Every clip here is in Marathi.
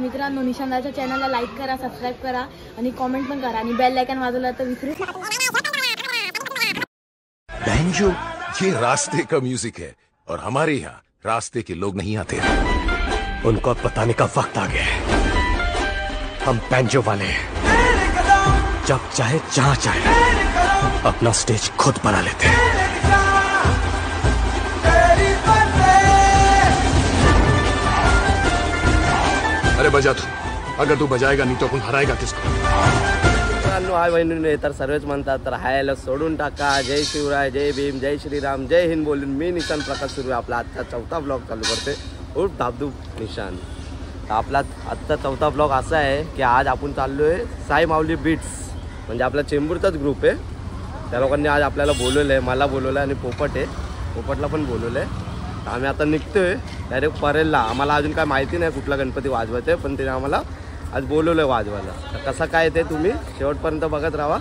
मित्रांनो, निशांदाच्या चॅनलला लाईक करा, सबस्क्राईब करा आणि कमेंट पण करा आणि बेल आयकॉन वाजवला तर विसरू बैंजो ये रास्ते का म्यूजिक है और हमारे यहाँ रास्ते के लोग नहीं आते। उनको अब बताने का वक्त आ गया है। हम बैंजो वाले हैं, जब चाहे जहाँ चाहे अपना स्टेज खुद बना लेते हैं। अरे बजा तू, अगर तू बजाएगा नहीं तो अपन हराएगा किसको? मित्रांनो, हाय बहिणींनो, तर सर्वच म्हणतात तर हायला सोडून टाका। जय शिवराय, जय भीम, जय श्रीराम, जय हिंद बोलून मी निशांत प्रकाश सुरू आपला आजचा चौथा ब्लॉग चालू करते उर्फ धाबधूब निशांत। तर आपला आजचा चौथा ब्लॉग असा आहे की आज आपण चाललो आहे साई माऊली बीट्स, म्हणजे आपला चेंबूरचाच ग्रुप आहे। त्या लोकांनी आज आपल्याला बोलवलं आहे, मला बोलवलं आहे आणि पोपटला पण बोलवलं आहे। आम्ही आता निघतोय डायरेक्ट परेलला। आम्हाला अजून काय माहिती नाही कुठला गणपती वाजवायचा आहे, पण तिने आम्हाला आज बोलवलं आहे वाजवायला। तर कसं काय ते तुम्ही शेवटपर्यंत बघत राहा।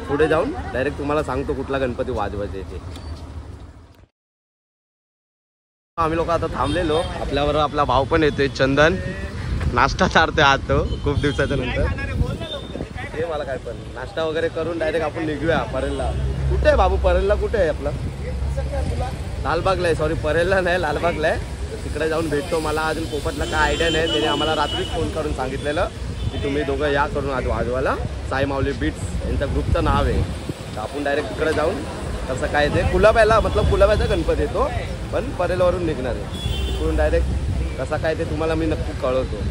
पुढे जाऊन डायरेक्ट तुम्हाला सांगतो कुठला गणपती वाजवायचा आहे ते। आम्ही लोक आता थांबलेलो, आपल्यावर आपला भाऊ पण येतोय चंदन, नाश्ता चारतोय आज तो खूप दिवसाच्या नंतर। हे मला काय पण नाश्ता वगैरे करून डायरेक्ट आपण निघूया परेलला। कुठे आहे बाबू, परेलला कुठे आहे आपला? लालबागला आहे, सॉरी परेलला नाही लालबागला आहे। तिकडे जाऊन भेटतो। मला अजून पोपटला काय आयडिया नाही, त्याने आम्हाला रात्रीच फोन करून सांगितलेलं की तुम्ही दोघं या करून आज वाजवायला। साई माऊली बीट्स यांच्या ग्रुपचं नाव आहे। तर आपण डायरेक्ट तिकडे जाऊन कसं काय ते कुलाब्याला कुलाब्याचा गणपती येतो, पण परेलवरून निघणार आहे। तिकडून डायरेक्ट कसा काय ते तुम्हाला मी नक्की कळवतो।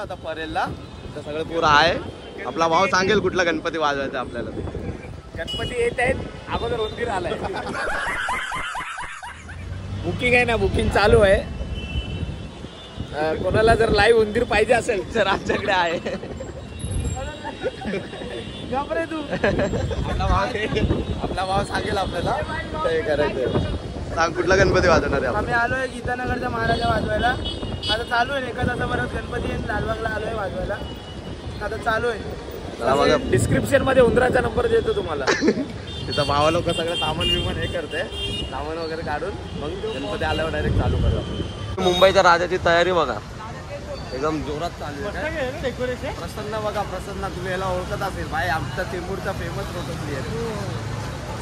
आता परेलला तर सगळे पोरं आहे। आपला भाऊ सांगेल कुठला गणपती वाजवायचा आपल्याला। गणपती येत आहेत, अगोदर उंदीर आलाय। बुकिंग आहे ना, बुकिंग चालू आहे। कोणाला जर लाईव्ह उंदीर पाहिजे असेल तर आमच्याकडे आहे। घाबरे तू, आपला भाऊ सांगेल आपल्याला हे करायचं। सांग कुठला गणपती वाजवणार आहे? आम्ही आलोय गीतानगरच्या महाराजा वाजवायला। आता चालू आहे, एका तासाभरात गणपती लालबागला आलोय वाजवायला। आता चालू आहे। डिस्क्रिप्शन मध्ये उंदराचा नंबर देतो तुम्हाला। तिथं भावा लोक सगळं सामान विमान हे करते, सामान वगैरे काढून मग गणपती आल्यावर डायरेक्ट चालू करतो। मुंबईच्या राजाची तयारी बघा, एकदम जोरात चालू आहे। प्रसन्न बघा, प्रसन्न तुम्ही याला ओळखत असेल भाई, आमचा चेंबूरचा फेमस रोटो प्लेयर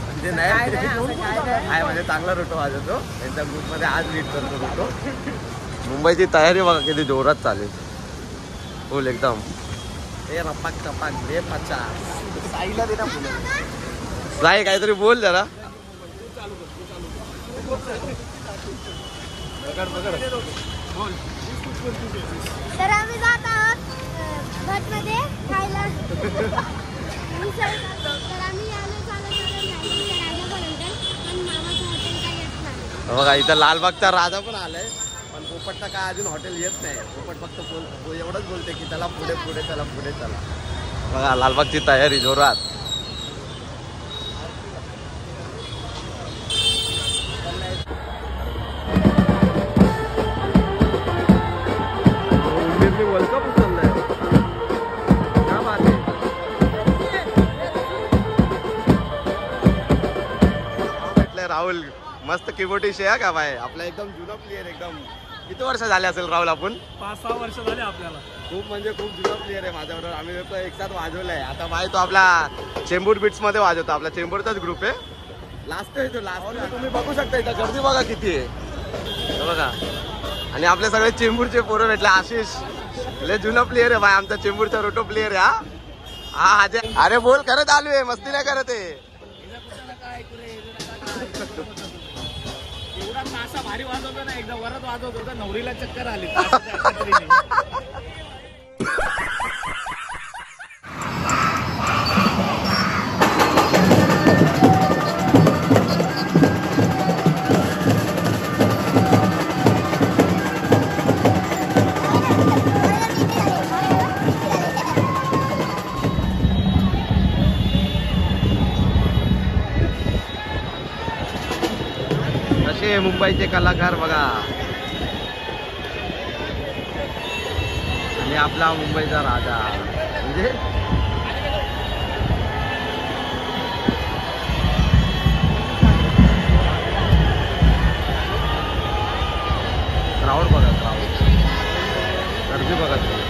म्हणजे नाही आहे, म्हणजे चांगला रोटो वाजवतो। त्यांच्या ग्रुपमध्ये आज लीड करतो रोटो। मुंबईची तयारी बघा किती जोरात चालेल, फुल एकदम। हे रपाक टपाक हे पचा साईला दे ना बोल, साई काहीतरी बोल जरा। बोल। तर आम्ही जात आहोत भटमध्ये खायला। तर आम्ही आलो बघा, इथं लालबागचा राजा पण आलाय, पण पोपटचा काय अजून हॉटेल येत नाही। पोपट फक्त एवढंच बोलते की त्याला पुढे पुढे चला, पुढे चला। बघा लालबागची तयारी जोरात। राहुल मस्त कीबोर्डिश आहे का भाई, आपला एकदम जुना प्लेयर। एकदम किती वर्ष झाले असेल राहुल? आपण 5-6 वर्ष झाले आपल्याला। खूप म्हणजे खूप जुना प्लेयर आहे माझ्याबरोबर। आम्ही एक साथ वाजवलाय। आता भाई तो आपला चेंबूर बीट्स मध्ये वाजवतो, आपला चेंबूरचाच ग्रुप आहे। लास्ट आहे तो, लास्ट तुम्ही बघू शकता। इथं गर्दी बघा किती आहे बघा। आणि आपले सगळे चेंबूरचे पोरं भेटले। आशिष लय जुना प्लेयर आहे भाई, आमचा चेंबूरचा रोटो प्लेयर आहे। हा अरे बोल, करत आलो आहे, मस्ती नाही करत आहे। एवढा नासा भारी वाजवतो ना, एकदा वरत वाजवत होता, नवरीला चक्कर आली। मुंबईचे कलाकार बघा आणि आपला मुंबईचा राजा म्हणजे क्राऊड बघा क्राऊड गर्दी बघा तुम्ही.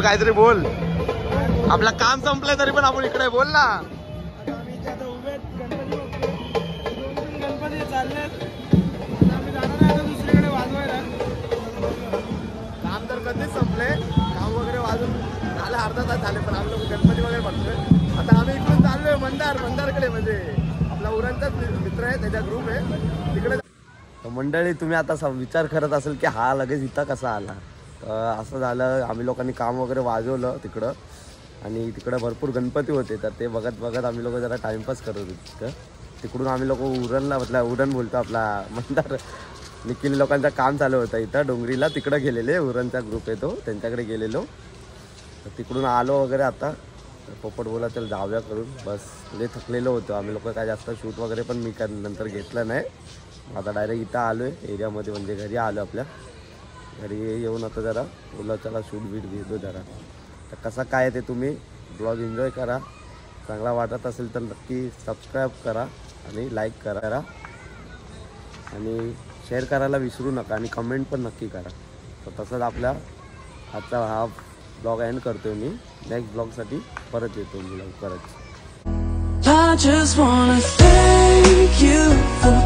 काहीतरी बोल. आपलं काम संपलं तरी पण आपण इकडे बोल ना. आम्ही इथे आता उभे आहेत, गणपती बघतोय. 2-3 गणपती चाललेत. आम्ही जाणार आहे आता दुसरीकडे वाजवायला. काम तर कधीच संपले, काम वगैरे वाजून झालं अर्धा तास झाले, पण आम्ही गणपती वगैरे बघतोय. आता आम्ही इकडून चाललोय मंदारकडे, म्हणजे आपला उरणचाच मित्र आहे, त्याचा ग्रुप आहे तिकडे. मंडळी तुम्ही आता विचार करत असेल की हा लगेच इथं कसा आला. असं झालं, आम्ही लोकांनी काम वगैरे वाजवलं तिकडं आणि तिकडं भरपूर गणपती होते, तर ते बघत बघत आम्ही लोक जरा टाइमपास करत होतो तिथं. तिकडून आम्ही लोक उरण बोलतो आपला मंदार निखिल लोकांचं काम चालू होतं इथं डोंगरीला, तिकडं गेलेले. उरणचा ग्रुप आहे तो, त्यांच्याकडे गेलेलो. तर तिकडून आलो वगैरे. आता पोपट बोला चल जाऊया करून, बस म्हणजे थकलेलो होतो आम्ही लोक. काय जास्त शूट वगैरे पण मी नंतर घेतलं नाही. आता डायरेक्ट इथं आलो आहे एरियामध्ये, म्हणजे घरी आलो. आपल्या घरी येऊन आता जरा बोला चला शूट बीट घेतो जरा. तर कसा काय ते तुम्ही ब्लॉग एन्जॉय करा. चांगला वाटत असेल तर नक्की सबस्क्राईब करा आणि लाईक करा आणि शेअर करायला विसरू नका आणि कमेंट पण नक्की करा. तर तसंच आपल्या आजचा हा ब्लॉग एंड करतोय मी. नेक्स्ट ब्लॉगसाठी परत येतो मी लवकरच. I just wanna thank you for